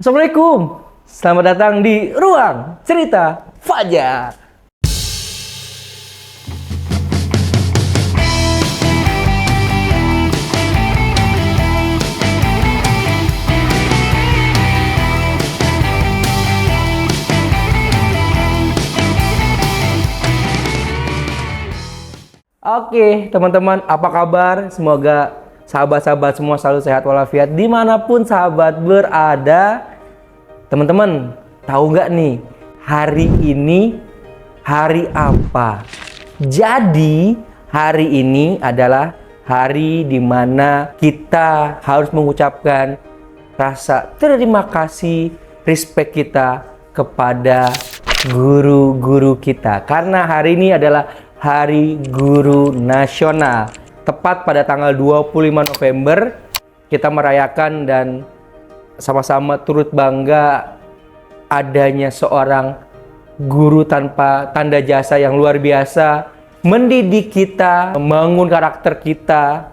Assalamualaikum, selamat datang di Ruang Cerita Fajar. Oke, teman-teman, apa kabar? Semoga sahabat-sahabat semua selalu sehat walafiat dimanapun sahabat berada. Teman-teman, tahu nggak nih, hari ini hari apa? Jadi, hari ini adalah hari di mana kita harus mengucapkan rasa terima kasih, respect kita kepada guru-guru kita. Karena hari ini adalah Hari Guru Nasional. Tepat pada tanggal 25 November, kita merayakan dan sama-sama turut bangga adanya seorang guru tanpa tanda jasa yang luar biasa, mendidik kita, membangun karakter kita,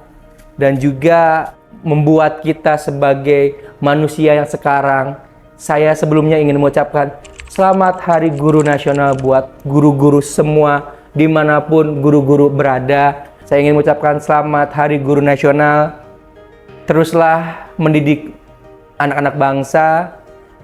dan juga membuat kita sebagai manusia yang sekarang. Saya sebelumnya ingin mengucapkan selamat Hari Guru Nasional buat guru-guru semua dimanapun guru-guru berada. Saya ingin mengucapkan selamat Hari Guru Nasional. Teruslah mendidik anak-anak bangsa,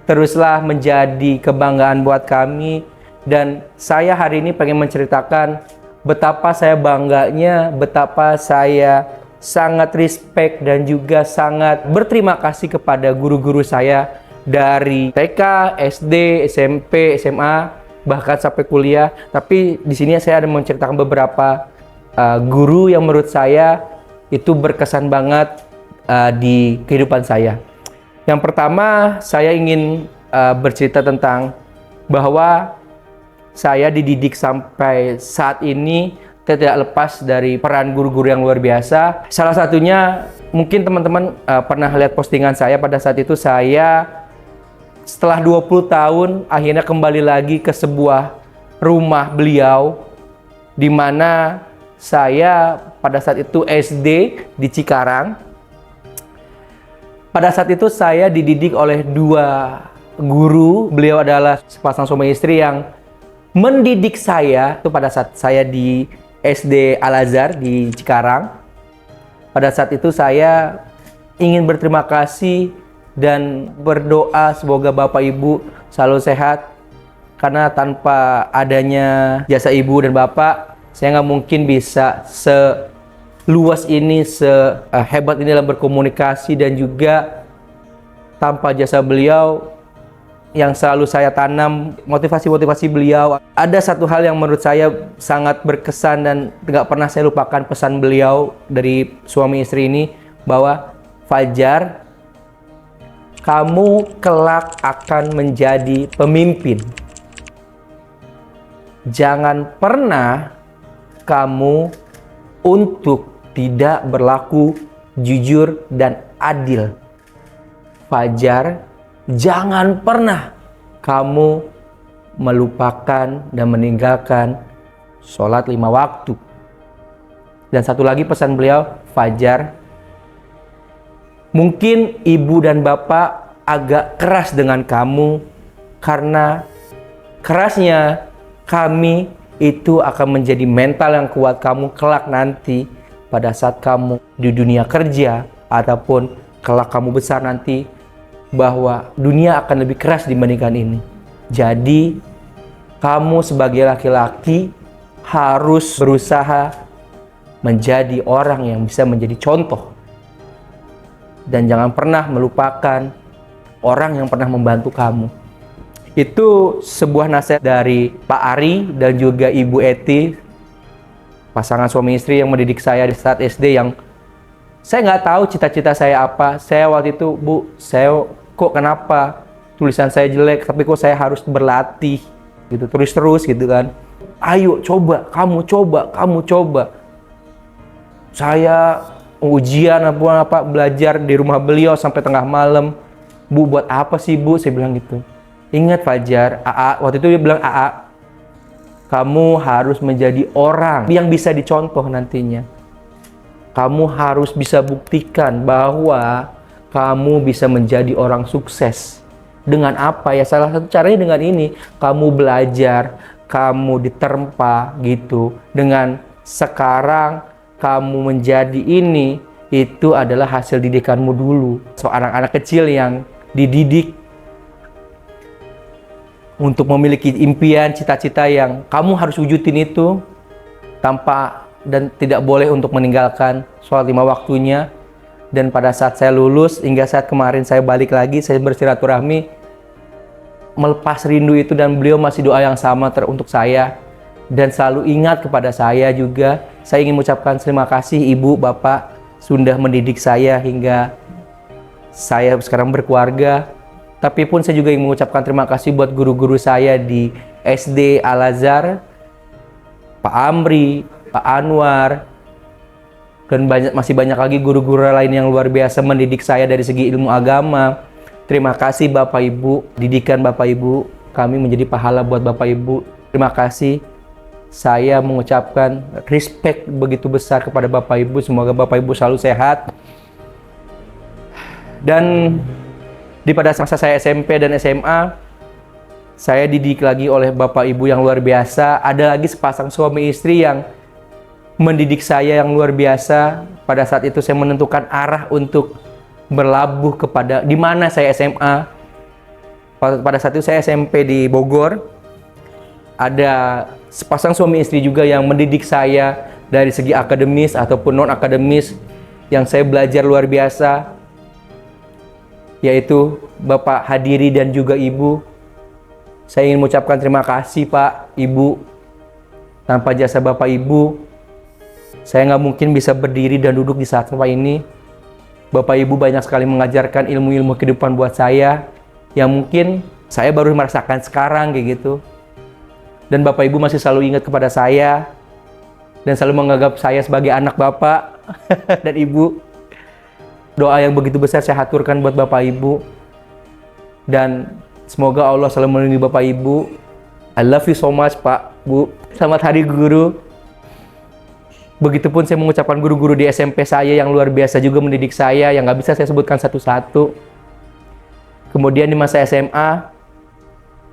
teruslah menjadi kebanggaan buat kami. Dan saya hari ini pengen menceritakan betapa saya bangganya, betapa saya sangat respect dan juga sangat berterima kasih kepada guru-guru saya dari TK, SD, SMP, SMA, bahkan sampai kuliah. Tapi di sini saya ada menceritakan beberapa guru yang menurut saya itu berkesan banget di kehidupan saya. Yang pertama, saya ingin bercerita tentang bahwa saya dididik sampai saat ini tidak lepas dari peran guru-guru yang luar biasa. Salah satunya, mungkin teman-teman pernah lihat postingan saya pada saat itu. Saya setelah 20 tahun akhirnya kembali lagi ke sebuah rumah beliau, di mana saya pada saat itu SD di Cikarang. Pada saat itu saya dididik oleh dua guru. Beliau adalah sepasang suami istri yang mendidik saya itu pada saat saya di SD Al-Azhar di Cikarang. Pada saat itu saya ingin berterima kasih dan berdoa semoga Bapak Ibu selalu sehat. Karena tanpa adanya jasa Ibu dan Bapak, saya nggak mungkin bisa luas ini, sehebat ini dalam berkomunikasi, dan juga tanpa jasa beliau yang selalu saya tanam, motivasi-motivasi beliau. Ada satu hal yang menurut saya sangat berkesan dan nggak pernah saya lupakan, pesan beliau dari suami istri ini, bahwa Fajar, kamu kelak akan menjadi pemimpin. Jangan pernah kamu untuk tidak berlaku jujur dan adil. Fajar, jangan pernah kamu melupakan dan meninggalkan sholat 5 waktu. Dan satu lagi pesan beliau, Fajar, mungkin ibu dan bapak agak keras dengan kamu, karena kerasnya kami itu akan menjadi mental yang kuat kamu kelak nanti pada saat kamu di dunia kerja ataupun kelak kamu besar nanti, bahwa dunia akan lebih keras dibandingkan ini. Jadi kamu sebagai laki-laki harus berusaha menjadi orang yang bisa menjadi contoh, dan jangan pernah melupakan orang yang pernah membantu kamu. Itu sebuah nasihat dari Pak Ari dan juga Ibu Eti, pasangan suami istri yang mendidik saya di saat SD, yang saya nggak tahu cita-cita saya apa. Saya waktu itu, Bu, saya kok kenapa tulisan saya jelek, tapi kok saya harus berlatih gitu, terus gitu kan. Ayo coba, kamu coba. Saya ujian apa belajar di rumah beliau sampai tengah malam. Bu, buat apa sih, Bu? Saya bilang gitu. Ingat Fajar, waktu itu dia bilang, kamu harus menjadi orang yang bisa dicontoh nantinya. Kamu harus bisa buktikan bahwa kamu bisa menjadi orang sukses. Dengan apa ya? Salah satu caranya dengan ini, kamu belajar, kamu diterpa gitu. Dengan sekarang kamu menjadi ini, itu adalah hasil didikanmu dulu. Seorang anak kecil yang dididik untuk memiliki impian, cita-cita yang kamu harus wujudin itu tanpa dan tidak boleh untuk meninggalkan sholat 5 waktunya. Dan pada saat saya lulus, hingga saat kemarin saya balik lagi, saya bersilaturahmi, melepas rindu itu, dan beliau masih doa yang sama untuk saya. Dan selalu ingat kepada saya juga. Saya ingin mengucapkan terima kasih Ibu, Bapak, sudah mendidik saya hingga saya sekarang berkeluarga. Tapi pun saya juga ingin mengucapkan terima kasih buat guru-guru saya di SD Al-Azhar, Pak Amri, Pak Anwar, dan masih banyak lagi guru-guru lain yang luar biasa mendidik saya dari segi ilmu agama. Terima kasih Bapak Ibu, didikan Bapak Ibu, kami menjadi pahala buat Bapak Ibu. Terima kasih. Saya mengucapkan respect begitu besar kepada Bapak Ibu. Semoga Bapak Ibu selalu sehat. Dan pada masa saya SMP dan SMA, saya dididik lagi oleh Bapak Ibu yang luar biasa. Ada lagi sepasang suami istri yang mendidik saya yang luar biasa. Pada saat itu saya menentukan arah untuk berlabuh kepada di mana saya SMA. Pada saat itu saya SMP di Bogor. Ada sepasang suami istri juga yang mendidik saya dari segi akademis ataupun non akademis, yang saya belajar luar biasa, yaitu Bapak Hadiri dan juga Ibu. Saya ingin mengucapkan terima kasih Pak, Ibu. Tanpa jasa Bapak Ibu, saya nggak mungkin bisa berdiri dan duduk di saat seperti ini. Bapak Ibu banyak sekali mengajarkan ilmu-ilmu kehidupan buat saya, yang mungkin saya baru merasakan sekarang kayak gitu. Dan Bapak Ibu masih selalu ingat kepada saya, dan selalu menganggap saya sebagai anak Bapak dan Ibu. Doa yang begitu besar saya haturkan buat Bapak Ibu. Dan semoga Allah selalu melindungi Bapak Ibu. I love you so much Pak, Bu. Selamat Hari Guru. Begitupun saya mengucapkan guru-guru di SMP saya yang luar biasa juga mendidik saya, yang nggak bisa saya sebutkan satu-satu. Kemudian di masa SMA,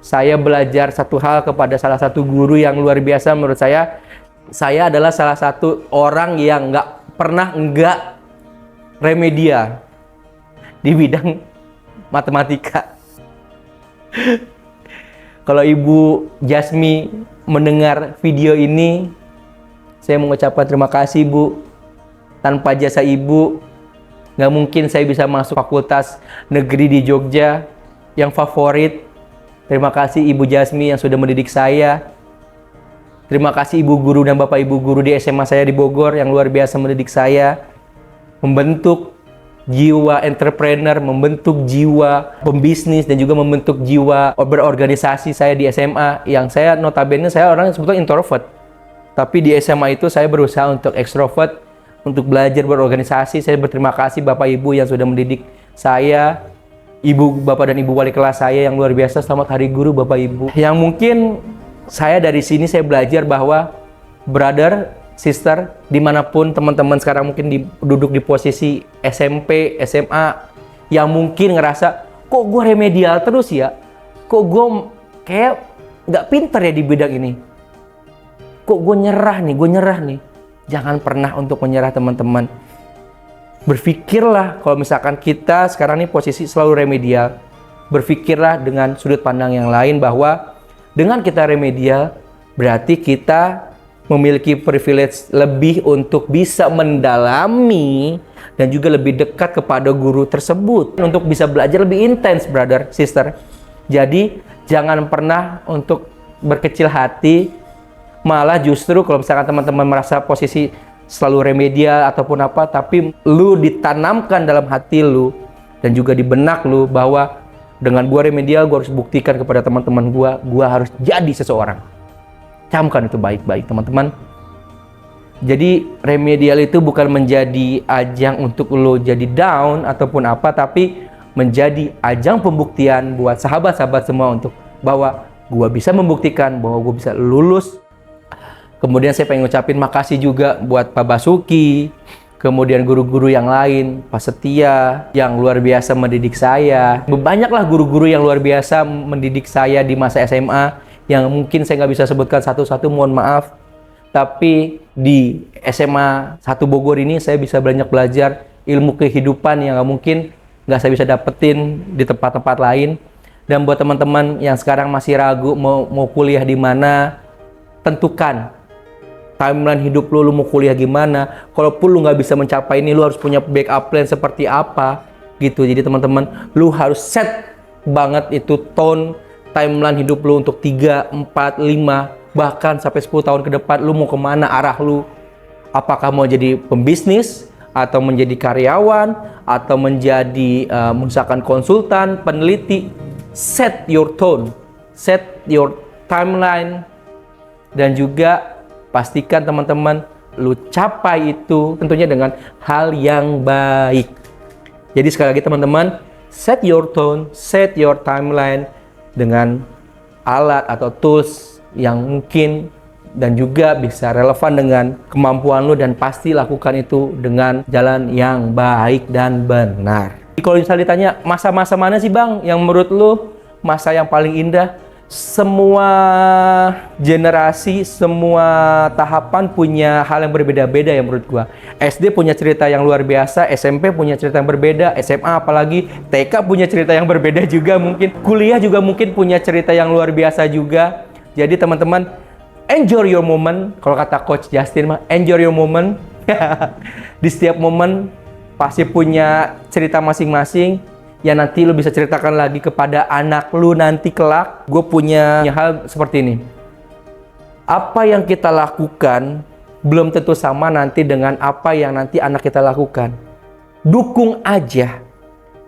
saya belajar satu hal kepada salah satu guru yang luar biasa menurut saya. Saya adalah salah satu orang yang nggak pernah enggak remedial di bidang matematika. Kalau Ibu Jasmi mendengar video ini, saya mengucapkan terima kasih Bu. Tanpa jasa Ibu, nggak mungkin saya bisa masuk fakultas negeri di Jogja yang favorit. Terima kasih Ibu Jasmi yang sudah mendidik saya. Terima kasih Ibu Guru dan Bapak Ibu Guru di SMA saya di Bogor yang luar biasa mendidik saya. Membentuk jiwa entrepreneur, membentuk jiwa pembisnis, dan juga membentuk jiwa berorganisasi saya di SMA. Yang saya notabene saya orang yang sebetulnya introvert. Tapi di SMA itu saya berusaha untuk ekstrovert, untuk belajar berorganisasi. Saya berterima kasih Bapak Ibu yang sudah mendidik saya, Ibu, Bapak dan Ibu wali kelas saya yang luar biasa. Selamat Hari Guru Bapak Ibu. Yang mungkin saya dari sini saya belajar bahwa brother, sister, dimanapun teman-teman sekarang mungkin duduk di posisi SMP, SMA, yang mungkin ngerasa, kok gue remedial terus ya? Kok gue kayak nggak pinter ya di bidang ini? Kok gue nyerah nih? Jangan pernah untuk menyerah teman-teman. Berpikirlah kalau misalkan kita sekarang ini posisi selalu remedial. Berpikirlah dengan sudut pandang yang lain bahwa dengan kita remedial berarti kita memiliki privilege lebih untuk bisa mendalami dan juga lebih dekat kepada guru tersebut. Untuk bisa belajar lebih intens, brother, sister. Jadi jangan pernah untuk berkecil hati. Malah justru kalau misalkan teman-teman merasa posisi selalu remedial ataupun apa, tapi lu ditanamkan dalam hati lu dan juga di benak lu bahwa dengan gua remedial, gua harus buktikan kepada teman-teman gua harus jadi seseorang. Camkan itu baik-baik teman-teman. Jadi remedial itu bukan menjadi ajang untuk lu jadi down ataupun apa, tapi menjadi ajang pembuktian buat sahabat-sahabat semua untuk bahwa gua bisa membuktikan bahwa gua bisa lulus. Kemudian saya pengen ngucapin makasih juga buat Pak Basuki, kemudian guru-guru yang lain, Pak Setia, yang luar biasa mendidik saya. Banyaklah guru-guru yang luar biasa mendidik saya di masa SMA, yang mungkin saya nggak bisa sebutkan satu-satu, mohon maaf. Tapi di SMA 1 Bogor ini saya bisa banyak belajar ilmu kehidupan yang nggak saya bisa dapetin di tempat-tempat lain. Dan buat teman-teman yang sekarang masih ragu mau kuliah di mana, tentukan timeline hidup lu mau kuliah gimana. Kalaupun lu nggak bisa mencapai ini, lu harus punya backup plan seperti apa gitu. Jadi teman-teman, lu harus set banget itu tone timeline hidup lu untuk 3, 4, 5, bahkan sampai 10 tahun ke depan. Lu mau kemana arah lu? Apakah mau jadi pembisnis, atau menjadi karyawan, atau menjadi misalkan konsultan, peneliti? Set your tone, set your timeline, dan juga pastikan teman-teman lu capai itu tentunya dengan hal yang baik. Jadi sekali lagi teman-teman, set your tone, set your timeline dengan alat atau tools yang mungkin dan juga bisa relevan dengan kemampuan lu, dan pasti lakukan itu dengan jalan yang baik dan benar. Kalau misalnya ditanya masa-masa mana sih Bang yang menurut lu masa yang paling indah? Semua generasi, semua tahapan punya hal yang berbeda-beda ya menurut gua. SD punya cerita yang luar biasa, SMP punya cerita yang berbeda, SMA apalagi, TK punya cerita yang berbeda juga mungkin, kuliah juga mungkin punya cerita yang luar biasa juga. Jadi teman-teman, enjoy your moment. Kalau kata Coach Justin mah, enjoy your moment. Di setiap momen pasti punya cerita masing-masing yang nanti lu bisa ceritakan lagi kepada anak lu nanti kelak. Gue punya hal seperti ini. Apa yang kita lakukan belum tentu sama nanti dengan apa yang nanti anak kita lakukan. Dukung aja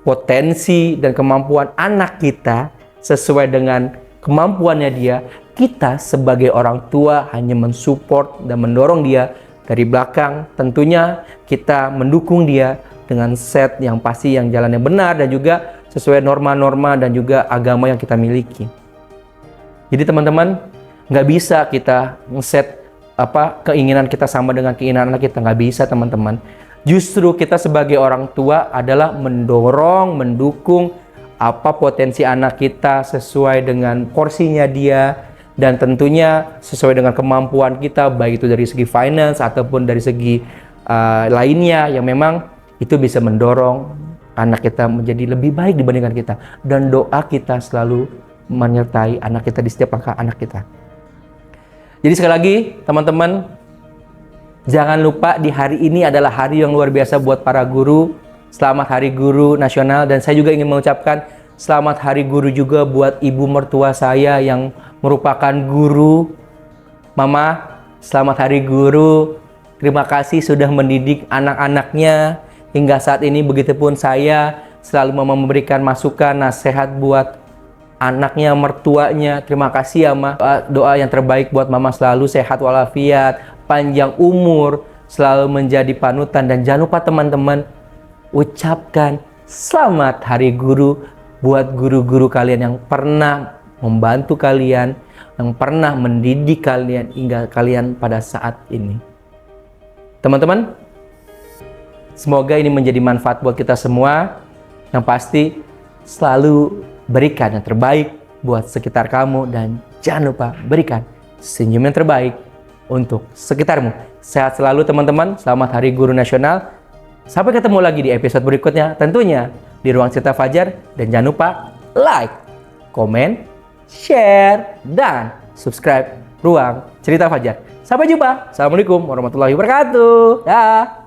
potensi dan kemampuan anak kita sesuai dengan kemampuannya dia. Kita sebagai orang tua hanya mensupport dan mendorong dia dari belakang. Tentunya kita mendukung dia dengan set yang pasti, yang jalan yang benar, dan juga sesuai norma-norma dan juga agama yang kita miliki. Jadi teman-teman, nggak bisa kita nge-set keinginan kita sama dengan keinginan anak kita, nggak bisa teman-teman. Justru kita sebagai orang tua adalah mendorong, mendukung apa potensi anak kita sesuai dengan porsinya dia, dan tentunya sesuai dengan kemampuan kita, baik itu dari segi finance ataupun dari segi lainnya yang memang itu bisa mendorong anak kita menjadi lebih baik dibandingkan kita. Dan doa kita selalu menyertai anak kita di setiap langkah anak kita. Jadi sekali lagi teman-teman, jangan lupa di hari ini adalah hari yang luar biasa buat para guru. Selamat Hari Guru Nasional. Dan saya juga ingin mengucapkan selamat Hari Guru juga buat ibu mertua saya yang merupakan guru. Mama, selamat Hari Guru. Terima kasih sudah mendidik anak-anaknya hingga saat ini. Begitupun saya selalu memberikan masukan, nasihat buat anaknya, mertuanya. Terima kasih ya Ma. Doa yang terbaik buat Mama selalu sehat walafiat, panjang umur, selalu menjadi panutan. Dan jangan lupa teman-teman, ucapkan selamat Hari Guru buat guru-guru kalian yang pernah membantu kalian, yang pernah mendidik kalian hingga kalian pada saat ini. Teman-teman, semoga ini menjadi manfaat buat kita semua. Yang pasti selalu berikan yang terbaik buat sekitar kamu, dan jangan lupa berikan senyum yang terbaik untuk sekitarmu. Sehat selalu teman-teman. Selamat Hari Guru Nasional. Sampai ketemu lagi di episode berikutnya, tentunya di Ruang Cerita Fajar. Dan jangan lupa like, komen, share, dan subscribe Ruang Cerita Fajar. Sampai jumpa. Assalamualaikum warahmatullahi wabarakatuh. Dah.